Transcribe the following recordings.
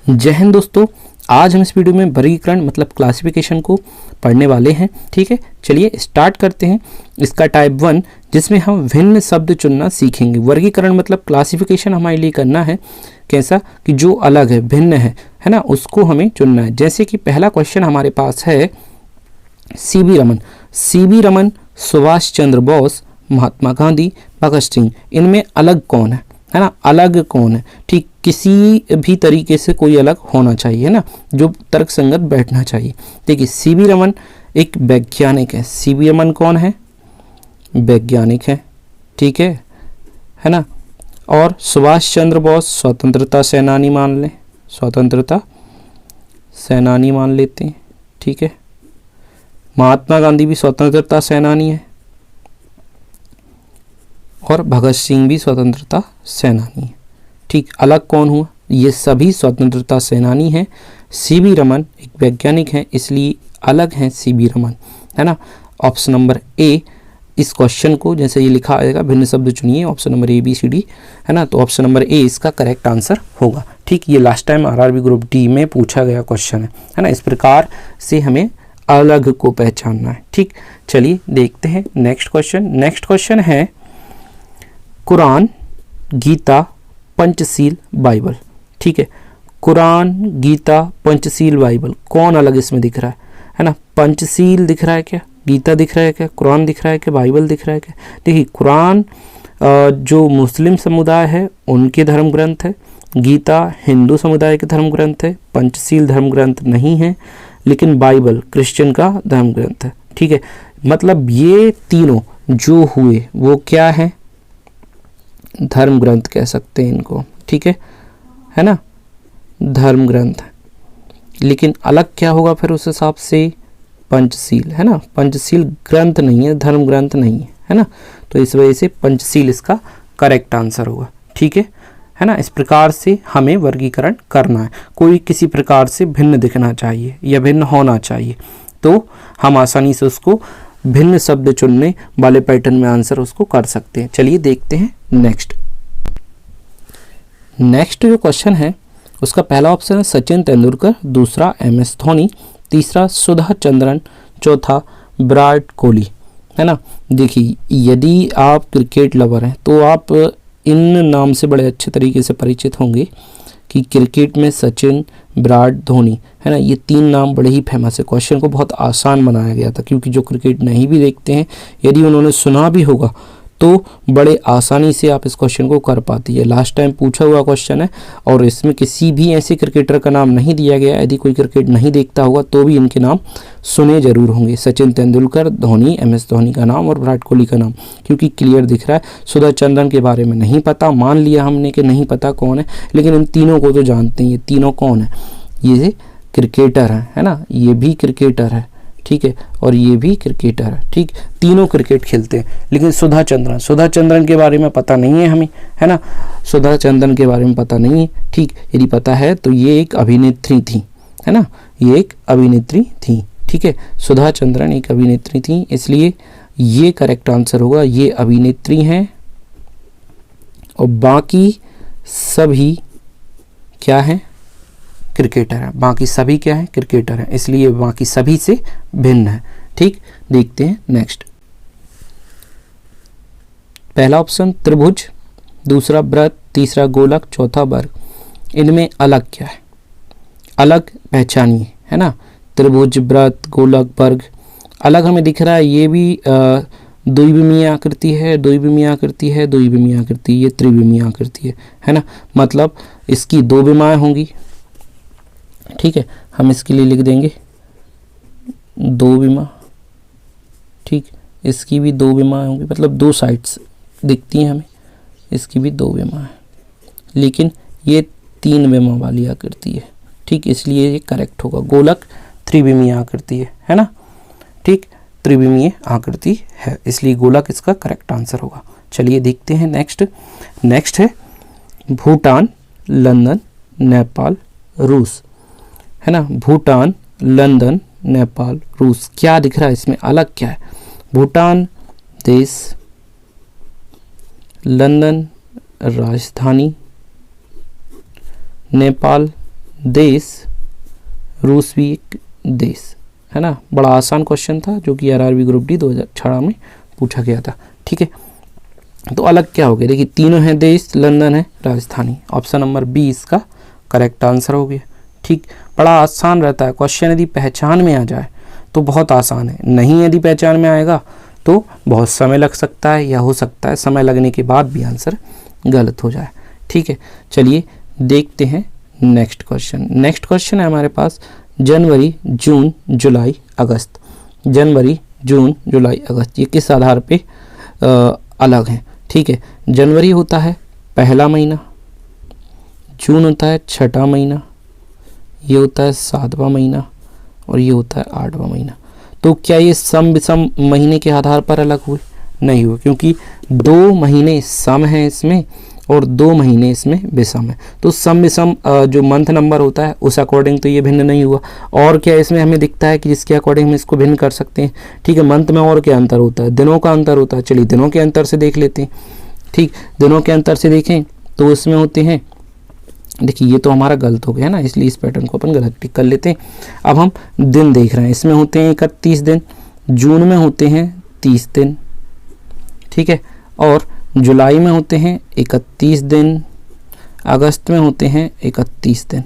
जय हिंद दोस्तों, आज हम इस वीडियो में वर्गीकरण मतलब क्लासिफिकेशन को पढ़ने वाले हैं। ठीक है, चलिए स्टार्ट करते हैं। इसका टाइप 1 जिसमें हम भिन्न शब्द चुनना सीखेंगे। वर्गीकरण मतलब क्लासिफिकेशन हमारे लिए करना है कैसा कि जो अलग है, भिन्न है ना, उसको हमें चुनना है। जैसे कि पहला क्वेश्चन हमारे पास है सीवी रमन। सीवी रमन, सुभाष चंद्र बोस, महात्मा गांधी, भगत सिंह, इनमें अलग कौन है ना, अलग कौन है। ठीक, किसी भी तरीके से कोई अलग होना चाहिए ना, जो तर्क संगत बैठना चाहिए। देखिए सीवी रमन एक वैज्ञानिक है। सीवी रमन कौन है? वैज्ञानिक है। ठीक है ना। और सुभाष चंद्र बोस स्वतंत्रता सेनानी मान लें, स्वतंत्रता सेनानी मान लेते हैं। ठीक है, महात्मा गांधी भी स्वतंत्रता सेनानी है और भगत सिंह भी स्वतंत्रता सेनानी है। ठीक, अलग कौन हुआ? ये सभी स्वतंत्रता सेनानी हैं। सीवी रमन एक वैज्ञानिक हैं, इसलिए अलग हैं सीवी रमन, है ना। ऑप्शन नंबर ए इस क्वेश्चन को जैसे ये लिखा आएगा, भिन्न शब्द चुनिए, option number A B C D, है ना। तो ऑप्शन नंबर ए इसका करेक्ट आंसर होगा। ठीक, ये last time RRB group D में पूछा गया क्वेश्चन है ना। इस प्रकार से हमें अलग को पहचानना है। ठीक, चलिए देखते हैं नेक्स्ट क्वेश्चन। नेक्स्ट क्वेश्चन है कुरान, गीता, पंचशील, बाइबल। ठीक है, कुरान, गीता, पंचशील, बाइबल, कौन अलग इसमें दिख रहा है ना। पंचशील दिख रहा है क्या? गीता दिख रहा है क्या? कुरान दिख रहा है क्या? बाइबल दिख रहा है क्या? देखिए कुरान जो मुस्लिम समुदाय है उनके धर्म ग्रंथ है, गीता हिंदू समुदाय के धर्म ग्रंथ है, पंचशील धर्म ग्रंथ नहीं है, लेकिन बाइबल क्रिश्चियन का धर्म ग्रंथ है। ठीक है, मतलब ये तीनों जो हुए वो क्या है? धर्म ग्रंथ कह सकते हैं इनको। ठीक है ना, धर्म ग्रंथ है। लेकिन अलग क्या होगा फिर उस हिसाब से? पंचशील, है ना। पंचशील ग्रंथ नहीं है, धर्म ग्रंथ नहीं है ना। तो इस वजह से पंचशील इसका करेक्ट आंसर होगा। ठीक है ना। इस प्रकार से हमें वर्गीकरण करना है। कोई किसी प्रकार से भिन्न दिखना चाहिए या भिन्न होना चाहिए, तो हम आसानी से उसको भिन्न शब्द चुनने वाले पैटर्न में आंसर उसको कर सकते हैं। चलिए देखते हैं नेक्स्ट जो क्वेश्चन है उसका पहला ऑप्शन है सचिन तेंदुलकर, दूसरा MS धोनी, तीसरा सुधा चंद्रन, चौथा विराट कोहली, है ना। देखिए यदि आप क्रिकेट लवर हैं तो आप इन नाम से बड़े अच्छे तरीके से परिचित होंगे कि क्रिकेट में सचिन, विराट, धोनी, है ना, ये तीन नाम बड़े ही फेमस है। क्वेश्चन को बहुत आसान बनाया गया था क्योंकि जो क्रिकेट नहीं भी देखते हैं यदि उन्होंने सुना भी होगा तो बड़े आसानी से आप इस क्वेश्चन को कर पाती है। लास्ट टाइम पूछा हुआ क्वेश्चन है और इसमें किसी भी ऐसे क्रिकेटर का नाम नहीं दिया गया। यदि कोई क्रिकेट नहीं देखता होगा तो भी इनके नाम सुने जरूर होंगे, सचिन तेंदुलकर, धोनी, MS धोनी का नाम और विराट कोहली का नाम, क्योंकि क्लियर दिख रहा है। सुधा चंद्रन के बारे में नहीं पता, मान लिया हमने कि नहीं पता कौन है, लेकिन इन तीनों को तो जानते हैं। ये तीनों कौन है? ये क्रिकेटर है ना, ये भी क्रिकेटर है। ठीक है, और ये भी क्रिकेटर है। ठीक, तीनों क्रिकेट खेलते हैं। लेकिन सुधा चंद्रन के बारे में पता नहीं है हमें, है ना। सुधा चंद्रन के बारे में पता नहीं है। ठीक, यदि पता है तो ये एक अभिनेत्री थी, है ना, ये एक अभिनेत्री थी। ठीक है, सुधा चंद्रन एक अभिनेत्री थी, इसलिए ये करेक्ट आंसर होगा। ये अभिनेत्री हैं और बाकी सभी क्या हैं? क्रिकेटर है। बाकी सभी क्या है? क्रिकेटर है, इसलिए बाकी सभी से भिन्न है। ठीक, देखते हैं नेक्स्ट। पहला ऑप्शन त्रिभुज, दूसरा वृत्त, तीसरा गोलक, चौथा वर्ग। इनमें अलग क्या है? अलग पहचानिए, है ना। त्रिभुज, वृत्त, गोलक, वर्ग, अलग हमें दिख रहा है। ये भी द्विविमीय आकृति है, द्विविमीय आकृति है, द्विविमीय आकृति, ये त्रिविमीय आकृति है ना। मतलब इसकी दो विमाएं होंगी। ठीक है, हम इसके लिए लिख देंगे दो विमा। ठीक, इसकी भी दो विमाएं होंगी, मतलब दो साइड्स दिखती हैं हमें, इसकी भी दो विमा है, लेकिन ये तीन विमा वाली आकृति है। ठीक, इसलिए ये करेक्ट होगा। गोलक त्रिविमीय आकृति है ना। ठीक, त्रिविमीय आकृति है, इसलिए गोलक इसका करेक्ट आंसर होगा। चलिए देखते हैं नेक्स्ट है भूटान, लंदन, नेपाल, रूस, है ना। भूटान, लंदन, नेपाल, रूस, क्या दिख रहा है इसमें? अलग क्या है? भूटान देश, लंदन राजधानी, नेपाल देश, रूस भी एक देश है ना। बड़ा आसान क्वेश्चन था जो कि आरआरबी ग्रुप डी 2018 में पूछा गया था। ठीक है, तो अलग क्या हो गया, देखिए तीनों हैं देश, लंदन है राजधानी। ऑप्शन नंबर बी इसका करेक्ट आंसर हो गया। ठीक, बड़ा आसान रहता है क्वेश्चन, यदि पहचान में आ जाए तो बहुत आसान है, नहीं यदि पहचान में आएगा तो बहुत समय लग सकता है, या हो सकता है समय लगने के बाद भी आंसर गलत हो जाए। ठीक है, चलिए देखते हैं नेक्स्ट क्वेश्चन। नेक्स्ट क्वेश्चन है हमारे पास जनवरी, जून, जुलाई, अगस्त। जनवरी, जून, जुलाई, अगस्त, ये किस आधार पे अलग हैं। ठीक है, जनवरी होता है पहला महीना, जून होता है छठा महीना, ये होता है सातवां महीना, और ये होता है आठवां महीना। तो क्या ये सम विषम महीने के आधार पर अलग हुए? नहीं हुए, क्योंकि 2 महीने सम हैं इसमें और 2 महीने इसमें विषम है। तो सम विषम जो मंथ नंबर होता है उस अकॉर्डिंग तो ये भिन्न नहीं हुआ। और क्या इसमें हमें दिखता है कि जिसके अकॉर्डिंग हम इसको भिन्न कर सकते हैं। ठीक है, मंथ में और क्या अंतर होता है, दिनों का अंतर होता है। चलिए दिनों के अंतर से देख लेते हैं। ठीक, दिनों के अंतर से देखें तो इसमें होते हैं, देखिए ये तो हमारा गलत हो गया है ना, इसलिए इस पैटर्न को अपन गलत टिक कर लेते हैं। अब हम दिन देख रहे हैं, इसमें होते हैं 31 दिन, जून में होते हैं 30 दिन। ठीक है, और जुलाई में होते हैं 31 दिन, अगस्त में होते हैं 31 दिन।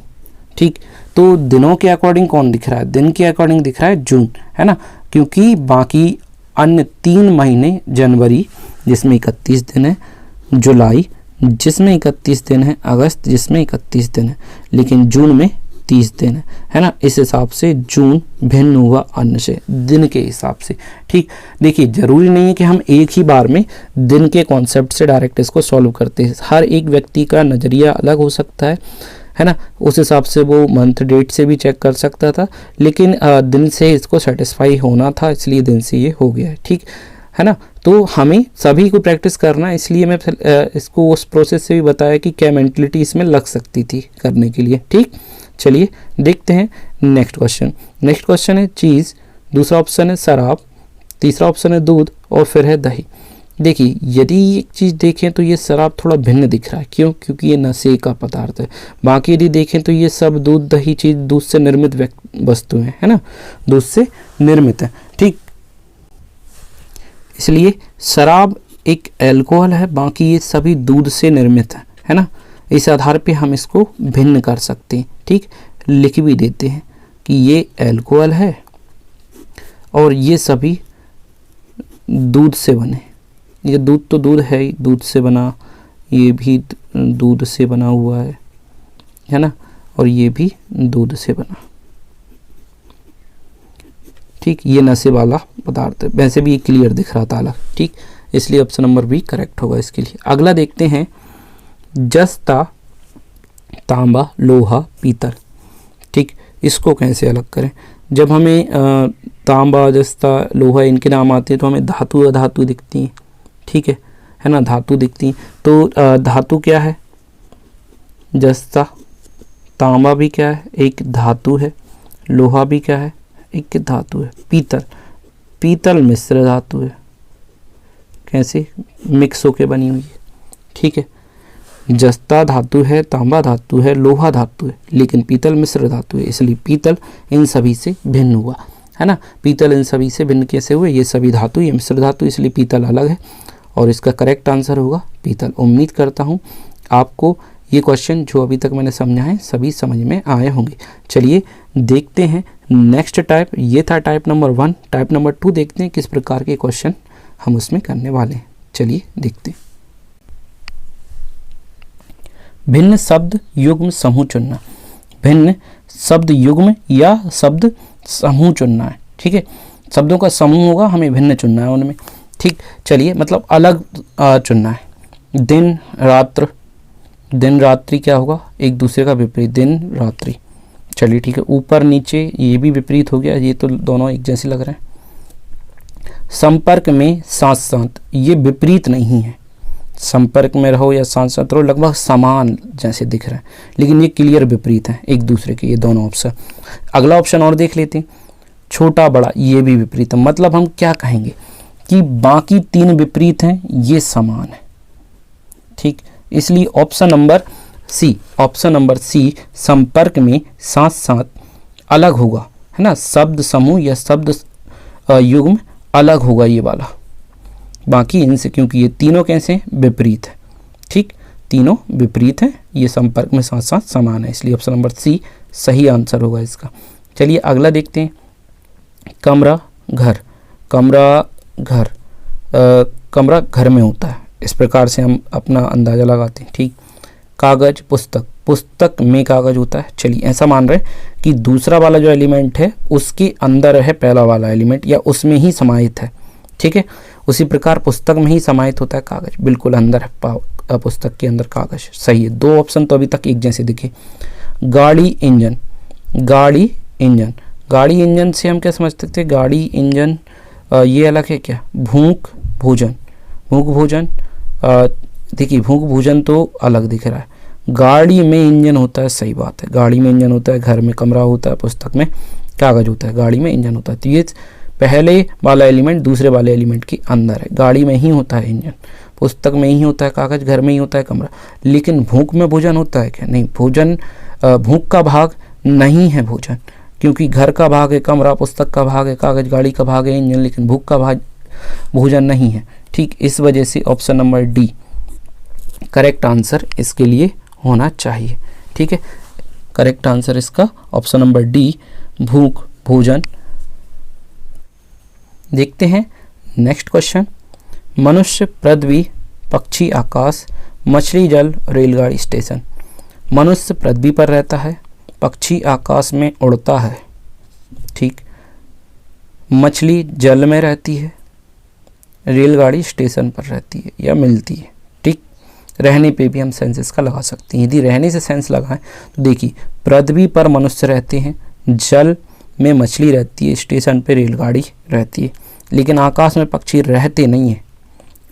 ठीक, तो दिनों के अकॉर्डिंग कौन दिख रहा है? दिन के अकॉर्डिंग दिख रहा है जून, है ना, क्योंकि बाकी अन्य 3 महीने, जनवरी जिसमें 31 दिन है, जुलाई जिसमें 31 दिन है, अगस्त जिसमें 31 दिन है, लेकिन जून में 30 दिन है ना। इस हिसाब से जून भिन्न हुआ अन्य से, दिन के हिसाब से। ठीक, देखिए जरूरी नहीं है कि हम एक ही बार में दिन के कॉन्सेप्ट से डायरेक्ट इसको सॉल्व करते हैं। हर एक व्यक्ति का नज़रिया अलग हो सकता है ना। उस हिसाब से वो मंथ डेट से भी चेक कर सकता था, लेकिन दिन से इसको सेटिस्फाई होना था, इसलिए दिन से ये हो गया है। ठीक है ना, तो हमें सभी को प्रैक्टिस करना है, इसलिए मैं इसको उस प्रोसेस से भी बताया कि क्या मेंटलिटी इसमें लग सकती थी करने के लिए। ठीक, चलिए देखते हैं नेक्स्ट क्वेश्चन। नेक्स्ट क्वेश्चन है चीज़, दूसरा ऑप्शन है शराब, तीसरा ऑप्शन है दूध, और फिर है दही। देखिए यदि एक चीज़ देखें तो ये शराब थोड़ा भिन्न दिख रहा है, क्यों? क्योंकि ये नशे का पदार्थ है। बाकी यदि देखें तो ये सब दूध, दही चीज़ दूध से निर्मित वस्तु है ना, दूध से निर्मित है। ठीक, इसलिए शराब एक अल्कोहल है, बाकी ये सभी दूध से निर्मित है ना। इस आधार पे हम इसको भिन्न कर सकते हैं। ठीक, लिख भी देते हैं कि ये अल्कोहल है और ये सभी दूध से बने। ये दूध तो दूध है ही, दूध से बना, ये भी दूध से बना हुआ है ना, और ये भी दूध से बना। ठीक, ये नशे वाला पदार्थ है, वैसे भी ये क्लियर दिख रहा था अलग। ठीक, इसलिए ऑप्शन नंबर बी करेक्ट होगा इसके लिए। अगला देखते हैं जस्ता, तांबा, लोहा, पीतल। ठीक, इसको कैसे अलग करें? जब हमें तांबा, जस्ता, लोहा इनके नाम आते हैं तो हमें धातु अधातु दिखती हैं। ठीक है ना, धातु दिखती हैं। तो धातु क्या है? जस्ता। तांबा भी क्या है? एक धातु है। लोहा भी क्या है? एक धातु है। पीतल, पीतल मिश्र धातु है, कैसे? मिक्स होके बनी हुई है। ठीक है, जस्ता धातु है, तांबा धातु है, लोहा धातु है, लेकिन पीतल मिश्र धातु है, इसलिए पीतल इन सभी से भिन्न हुआ, है ना। पीतल इन सभी से भिन्न कैसे हुए? ये सभी धातु, ये मिश्र धातु, इसलिए पीतल अलग है, और इसका करेक्ट आंसर होगा पीतल। उम्मीद करता हूँ आपको ये क्वेश्चन जो अभी तक मैंने समझाए सभी समझ में आए होंगे। चलिए देखते हैं नेक्स्ट टाइप। ये था टाइप नंबर 1। टाइप नंबर 2 देखते हैं किस प्रकार के क्वेश्चन हम उसमें करने वाले हैं। चलिए देखते हैं। भिन्न शब्द युग्म समूह चुनना। भिन्न शब्द युग्म या शब्द समूह चुनना है। ठीक है, शब्दों का समूह होगा, हमें भिन्न चुनना है उनमें। ठीक, चलिए मतलब अलग चुनना है। दिन रात्र, दिन रात्रि क्या होगा? एक दूसरे का विपरीत, दिन रात्रि। चलिए ठीक है, ऊपर नीचे ये भी विपरीत हो गया, ये तो दोनों एक जैसे लग रहे हैं। संपर्क में साथ साथ, ये विपरीत नहीं है। संपर्क में रहो या साथ साथ रहो, लगभग समान जैसे दिख रहे हैं, लेकिन ये क्लियर विपरीत है एक दूसरे के, ये दोनों ऑप्शन। अगला ऑप्शन और देख लेते हैं, छोटा बड़ा, ये भी विपरीत है। मतलब हम क्या कहेंगे कि बाकी 3 विपरीत हैं, ये समान है। ठीक, इसलिए option number C, option number C, संपर्क में साथ साथ अलग होगा, है ना, शब्द समूह या शब्द युग्म अलग होगा ये वाला, बाकी इनसे, क्योंकि ये तीनों कैसे हैं, विपरीत है, ठीक, तीनों विपरीत हैं, ये संपर्क में साथ साथ समान है, इसलिए ऑप्शन नंबर सी सही आंसर होगा इसका। चलिए अगला देखते हैं, कमरा घर, कमरा घर, कमरा घर में होता है, इस प्रकार से हम अपना अंदाज़ा लगाते हैं, ठीक। कागज पुस्तक, पुस्तक में कागज होता है, चलिए ऐसा मान रहे हैं कि दूसरा वाला जो एलिमेंट है उसके अंदर है पहला वाला एलिमेंट, या उसमें ही समाहित है, ठीक है। उसी प्रकार पुस्तक में ही समाहित होता है कागज, बिल्कुल अंदर है पुस्तक के अंदर कागज, सही है। दो ऑप्शन तो अभी तक एक जैसे दिखे। गाड़ी इंजन, गाड़ी इंजन, गाड़ी इंजन से हम क्या समझ सकते हैं, गाड़ी इंजन ये अलग है क्या, भूख भोजन, भूख भोजन, देखिए भूख भोजन तो अलग दिख रहा है, गाड़ी में इंजन होता है, सही बात है, गाड़ी में इंजन होता है, घर में कमरा होता है, पुस्तक में कागज होता है, गाड़ी में इंजन होता है, तो ये पहले वाला एलिमेंट दूसरे वाले एलिमेंट के अंदर है, गाड़ी में ही होता है इंजन, पुस्तक में ही होता है कागज, घर में ही होता है कमरा, लेकिन भूख में भोजन होता है क्या, नहीं, भोजन भूख का भाग नहीं है भोजन, क्योंकि घर का भाग है कमरा, पुस्तक का भाग है कागज, गाड़ी का भाग है इंजन, लेकिन भूख का भाग भोजन नहीं है, ठीक। इस वजह से option number D correct answer इसके लिए होना चाहिए, ठीक है। करेक्ट आंसर इसका ऑप्शन नंबर डी, भूख भोजन। देखते हैं नेक्स्ट क्वेश्चन, मनुष्य पृथ्वी, पक्षी आकाश, मछली जल, रेलगाड़ी स्टेशन। मनुष्य पृथ्वी पर रहता है, पक्षी आकाश में उड़ता है, ठीक, मछली जल में रहती है, रेलगाड़ी स्टेशन पर रहती है या मिलती है, ठीक। रहने पे भी हम सेंस इसका लगा सकते हैं, यदि रहने से सेंस लगाएं तो देखिए पृथ्वी पर मनुष्य रहते हैं, जल में मछली रहती है, स्टेशन पे रेलगाड़ी रहती है, लेकिन आकाश में पक्षी रहते नहीं हैं,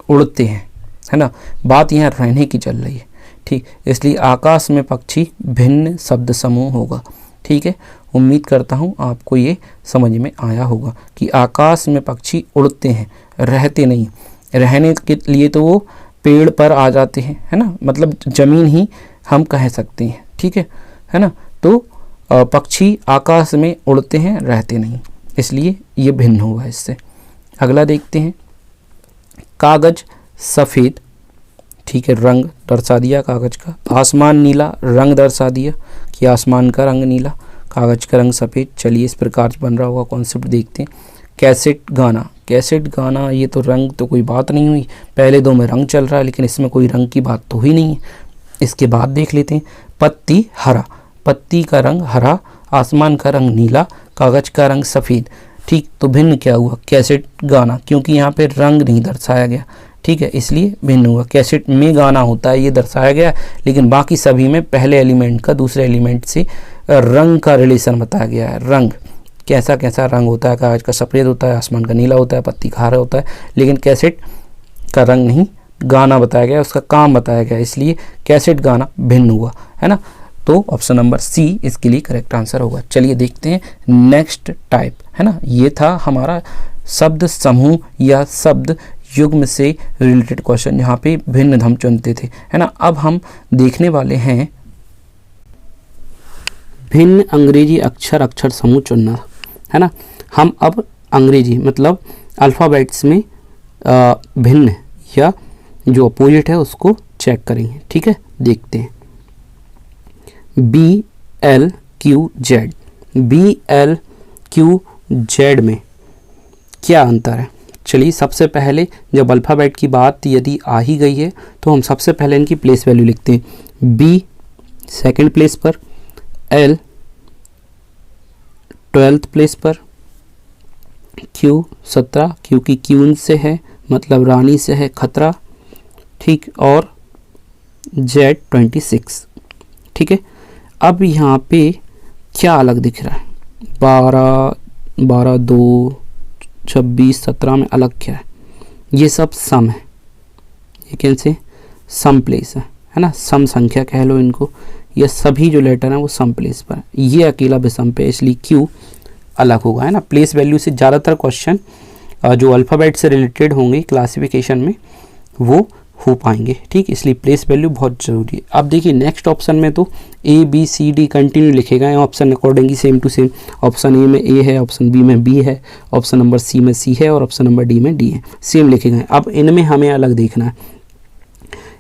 उड़ते हैं, है ना, बात यहाँ रहने की चल रही है, ठीक। इसलिए आकाश में पक्षी भिन्न शब्द समूह होगा, ठीक है। उम्मीद करता हूँ आपको ये समझ में आया होगा कि आकाश में पक्षी उड़ते हैं, रहते नहीं, रहने के लिए तो वो पेड़ पर आ जाते हैं, है ना, मतलब ज़मीन ही हम कह सकते हैं, ठीक है ना। तो पक्षी आकाश में उड़ते हैं, रहते नहीं, इसलिए ये भिन्न हुआ इससे। अगला देखते हैं, कागज सफ़ेद, ठीक है, रंग दर्शा दिया कागज का, आसमान नीला, रंग दर्शा दिया कि आसमान का रंग नीला, कागज का रंग सफ़ेद। चलिए इस प्रकार से बन रहा होगा कॉन्सेप्ट, देखते हैं। कैसेट गाना, कैसेट गाना, ये तो रंग तो कोई बात नहीं हुई, पहले दो में रंग चल रहा है, लेकिन इसमें कोई रंग की बात तो हुई नहीं है। इसके बाद देख लेते हैं, पत्ती हरा, पत्ती का रंग हरा, आसमान का रंग नीला, कागज का रंग सफ़ेद, ठीक। तो भिन्न क्या हुआ, कैसेट गाना, क्योंकि यहाँ पे रंग नहीं दर्शाया गया, ठीक है, इसलिए भिन्न हुआ। कैसेट में गाना होता है ये दर्शाया गया, लेकिन बाकी सभी में पहले एलिमेंट का दूसरे एलिमेंट से रंग का रिलेशन बताया गया है। रंग कैसा कैसा रंग होता है, कागज का सफ़ेद होता है, आसमान का नीला होता है, पत्ती का हरा होता है, लेकिन कैसेट का रंग नहीं, गाना बताया गया, उसका काम बताया गया, इसलिए कैसेट गाना भिन्न हुआ, है ना। तो ऑप्शन नंबर सी इसके लिए करेक्ट आंसर होगा। चलिए देखते हैं नेक्स्ट टाइप, है ना, ये था हमारा शब्द समूह या शब्द युग्म से रिलेटेड क्वेश्चन, जहाँ पे भिन्न हम चुनते थे, है ना। अब हम देखने वाले हैं भिन्न अंग्रेजी अक्षर समूह चुनना, है ना। हम अब अंग्रेजी मतलब अल्फ़ाबेट्स में भिन्न या जो अपोजिट है उसको चेक करेंगे, ठीक है। देखते हैं, BLQZ, BLQZ में क्या अंतर है। चलिए सबसे पहले जब अल्फ़ाबेट की बात यदि आ ही गई है तो हम सबसे पहले इनकी प्लेस वैल्यू लिखते हैं। B सेकंड प्लेस पर, L 12th प्लेस पर, Q 17 क्योंकि क्यून से है मतलब रानी से है खतरा, ठीक, और Z 26, ठीक है। अब यहाँ पे क्या अलग दिख रहा है, 12, 2, 26, 17 में अलग क्या है, ये सब सम है, ये कैसे सम प्लेस है ना, सम संख्या कह लो इनको, ये सभी जो लेटर हैं वो सम प्लेस पर है, ये अकेला विषम पे, इसलिए क्यू अलग होगा, है ना। प्लेस वैल्यू से ज़्यादातर क्वेश्चन जो अल्फ़ाबेट से रिलेटेड होंगे क्लासिफिकेशन में वो हो पाएंगे। ठीक, इसलिए प्लेस वैल्यू बहुत ज़रूरी है। अब देखिए नेक्स्ट ऑप्शन में तो A B C D continue लिखेगा option accordingly same to same. Option A में ए है, ऑप्शन बी में बी है, ऑप्शन नंबर सी में सी है और ऑप्शन नंबर डी में डी है, सेम लिखे गए। अब इनमें हमें अलग देखना है।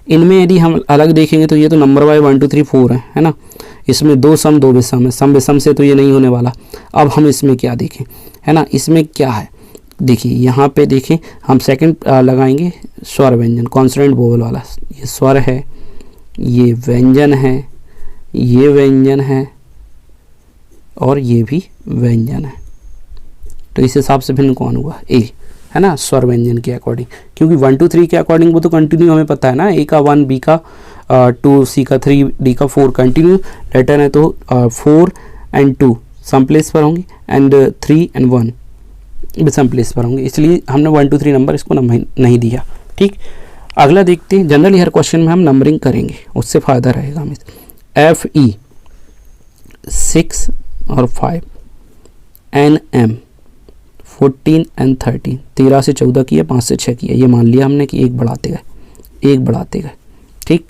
इनमें यदि हम अलग देखेंगे तो ये तो नंबर वाइज 1 2 3 4 है ना। इसमें 2 सम 2 विषम है, सम विषम से तो ये नहीं होने वाला। अब हम इसमें क्या देखें, है ना, इसमें क्या है देखिए, यहाँ पे देखें हम सेकंड लगाएंगे स्वर व्यंजन, कॉन्सोनेंट वोवेल वाला। ये स्वर है, ये व्यंजन है, ये व्यंजन है और ये भी व्यंजन है। तो इस हिसाब से भिन्न कौन हुआ, ए, है ना, स्वर व्यंजन के अकॉर्डिंग। क्योंकि 1 2 3 के अकॉर्डिंग वो तो कंटिन्यू हमें पता है ना, ए का 1, बी का 2, सी का 3, डी का 4 कंटिन्यू लेटर है, तो 4 and 2 सम प्लेस पर होंगे एंड 3 and 1 विषम प्लेस पर होंगे, इसलिए हमने 1 2 3 नंबर इसको नहीं दिया। ठीक, अगला देखते हैं। जनरली हर क्वेश्चन में हम नंबरिंग करेंगे, उससे फ़ायदा रहेगा हमें। एफ ई 6 और 5, एन एम 14 and 13, 13 से 14 किया, 5 से 6 किया, ये मान लिया हमने कि एक बढ़ाते गए। ठीक,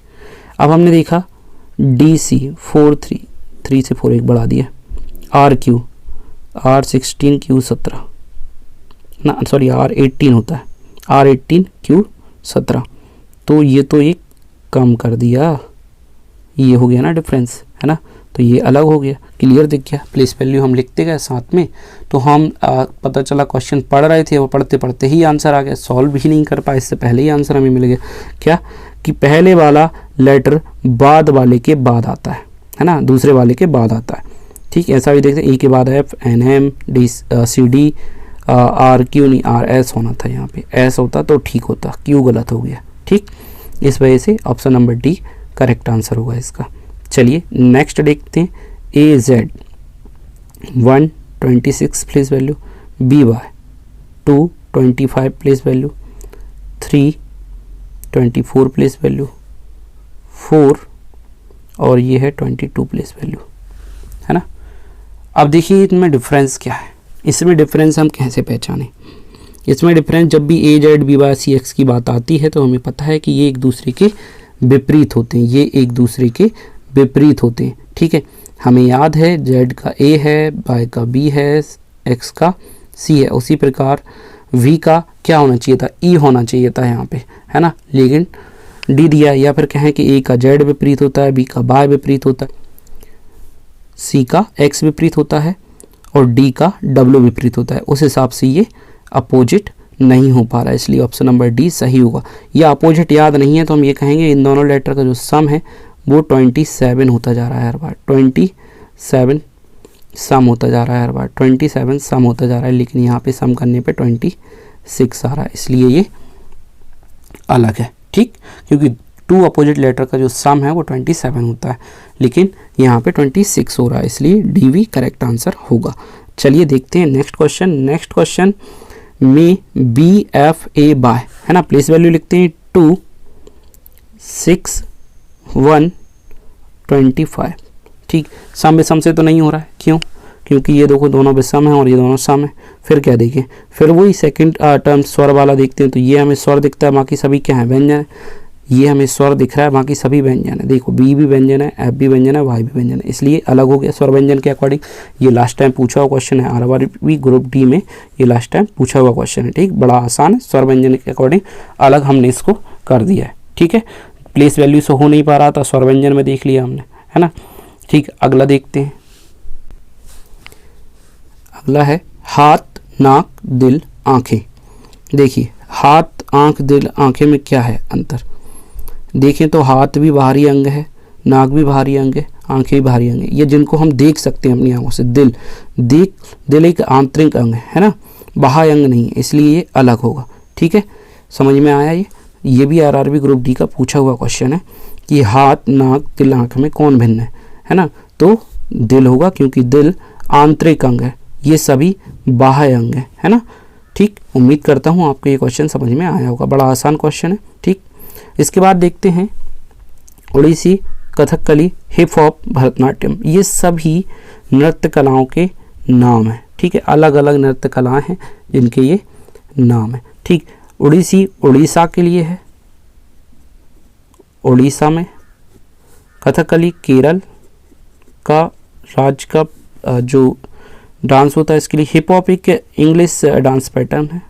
अब हमने देखा डी सी 4 3, 3 से 4 एक बढ़ा दिया। आर क्यू आर 16 क्यू 17 ना, सॉरी आर 18 होता है, आर 18 क्यू 17, तो ये तो एक कम कर दिया, ये हो गया ना डिफरेंस, है ना, तो ये अलग हो गया। क्लियर दिख गया, प्लेस वैल्यू हम लिखते गए साथ में, तो हम पता चला क्वेश्चन पढ़ रहे थे, वो पढ़ते पढ़ते ही आंसर आ गया, सॉल्व भी नहीं कर पाए, इससे पहले ही आंसर हमें मिल गया। क्या कि पहले वाला लेटर बाद वाले के बाद आता है ना, दूसरे वाले के बाद आता है। ठीक, ऐसा भी देखते हैं, ए के बाद F, N M, D C D, R Q नहीं, आर एस होना था, यहाँ पे एस होता तो ठीक होता, क्यू गलत हो गया। ठीक, इस वजह से option number D correct answer होगा इसका। चलिए नेक्स्ट देखते हैं। A Z 1 26 place value, B Y 2 25 place value, 3 24 place value, 4 और ये है 22 प्लेस वैल्यू, है ना। अब देखिए इनमें डिफरेंस क्या है, इसमें डिफरेंस हम कैसे पहचानें। इसमें डिफरेंस जब भी A Z B Y C X की बात आती है तो हमें पता है कि ये एक दूसरे के विपरीत होते हैं, ये एक दूसरे के विपरीत होते हैं। ठीक है, हमें याद है जेड का ए है, वाई का बी है, एक्स का सी है। उसी प्रकार वी का क्या होना चाहिए था, ई होना चाहिए था यहाँ पे, है ना, लेकिन डी दिया है। या फिर कहें कि ए का जेड विपरीत होता है, बी का वाई विपरीत होता है, सी का एक्स विपरीत होता है और डी का डब्ल्यू विपरीत होता है। उस हिसाब से ये अपोजिट नहीं हो पा रहा है, इसलिए ऑप्शन नंबर डी सही होगा। या अपोजिट याद नहीं है तो हम ये कहेंगे इन दोनों लेटर का जो सम है वो 27 होता जा रहा है हर बार, 27 सम होता जा रहा है हर बार, 27 सम होता जा रहा है, लेकिन यहाँ पे सम करने पे 26 आ रहा है, इसलिए ये अलग है। ठीक, क्योंकि 2 अपोजिट लेटर का जो सम है वो 27 होता है, लेकिन यहाँ पे 26 हो रहा है, इसलिए डी वी करेक्ट आंसर होगा। चलिए देखते हैं नेक्स्ट क्वेश्चन। नेक्स्ट क्वेश्चन में बी एफ ए बाय, है ना, प्लेस वैल्यू लिखते हैं 2 6 1 25। ठीक, सम विषम से तो नहीं हो रहा है, क्यों, क्योंकि ये देखो दोनों विषम है और ये दोनों सम है। फिर क्या देखें, फिर वही सेकंड टर्म स्वर वाला देखते हैं, तो ये हमें स्वर दिखता है, बाकी सभी क्या है, व्यंजन है। ये हमें स्वर दिख रहा है, बाकी सभी व्यंजन है। देखो बी भी व्यंजन है, एफ भी व्यंजन है, वाई भी व्यंजन है, इसलिए अलग हो गया स्वर व्यंजन के अकॉर्डिंग। ये लास्ट टाइम पूछा हुआ क्वेश्चन है, आरआरबी ग्रुप डी में ये लास्ट टाइम पूछा हुआ क्वेश्चन है। ठीक, बड़ा आसान है, स्वर व्यंजन के अकॉर्डिंग अलग हमने इसको कर दिया है। ठीक है, प्लेस वैल्यू से हो नहीं पा रहा था, स्वर व्यंजन में देख लिया हमने, है ना। ठीक, अगला देखते हैं। अगला है हाथ नाक दिल आंखें। देखिए हाथ आंख दिल आंखें में क्या है अंतर, देखें तो हाथ भी बाहरी अंग है, नाक भी बाहरी अंग है, आंखें भी बाहरी अंग है, ये जिनको हम देख सकते हैं अपनी आंखों से। दिल एक आंतरिक अंग है ना, बाह्य अंग नहीं है, इसलिए ये अलग होगा। ठीक है, समझ में आया। ये भी आरआरबी ग्रुप डी का पूछा हुआ क्वेश्चन है कि हाथ नाक दिल आंख में कौन भिन्न है ना, तो दिल होगा, क्योंकि दिल आंतरिक अंग है, ये सभी बाह्य अंग है ना। ठीक, उम्मीद करता हूँ आपको ये क्वेश्चन समझ में आया होगा, बड़ा आसान क्वेश्चन है। ठीक, इसके बाद देखते हैं ओडिसी, कथकली, हिप हॉप, भरतनाट्यम, ये सभी नृत्य कलाओं के नाम हैं। ठीक है, अलग अलग नृत्य कलाएं हैं जिनके ये नाम है। ठीक, ओडिसी उड़ीसा के लिए है, उड़ीसा में, कथकली केरल का राज्य का जो डांस होता है इसके लिए, हिप हॉप एक इंग्लिश डांस पैटर्न है,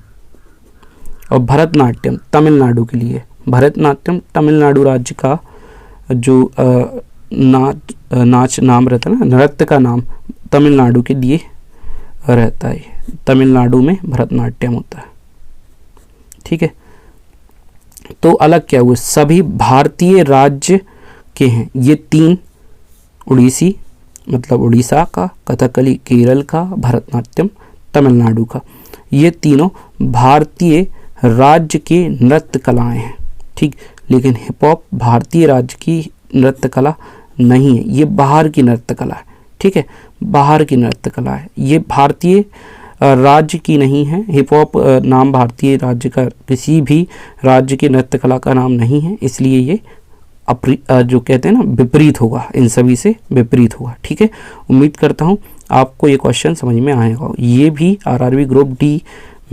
और भरतनाट्यम तमिलनाडु के लिए, भरतनाट्यम तमिलनाडु राज्य का जो नाच नाम रहता है ना, नृत्य का नाम तमिलनाडु के लिए रहता है, तमिलनाडु में भरतनाट्यम होता है। ठीक है, तो अलग क्या हुए, सभी भारतीय राज्य के हैं ये तीन, उड़ीसी मतलब उड़ीसा का, कथकली केरल का, भरतनाट्यम तमिलनाडु का, ये तीनों भारतीय राज्य के नृत्य कलाएं हैं। ठीक, लेकिन हिप हॉप भारतीय राज्य की नृत्य कला नहीं है, ये बाहर की नृत्य कला है। ठीक है, बाहर की नृत्य कला है, ये भारतीय राज्य की नहीं है। हिप हॉप नाम भारतीय राज्य का किसी भी राज्य की नृत्य कला का नाम नहीं है, इसलिए ये जो कहते हैं ना विपरीत होगा, इन सभी से विपरीत होगा। ठीक है, उम्मीद करता हूँ आपको ये क्वेश्चन समझ में आएगा। ये भी आरआरबी ग्रुप डी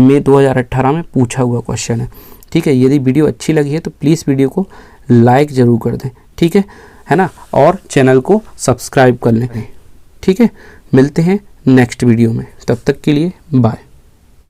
में 2018 में पूछा हुआ क्वेश्चन है। ठीक है, यदि वीडियो अच्छी लगी है तो प्लीज़ वीडियो को लाइक ज़रूर कर दें। ठीक है ना, और चैनल को सब्सक्राइब कर लें। ठीक है, मिलते हैं नेक्स्ट वीडियो में, तब तक के लिए बाय।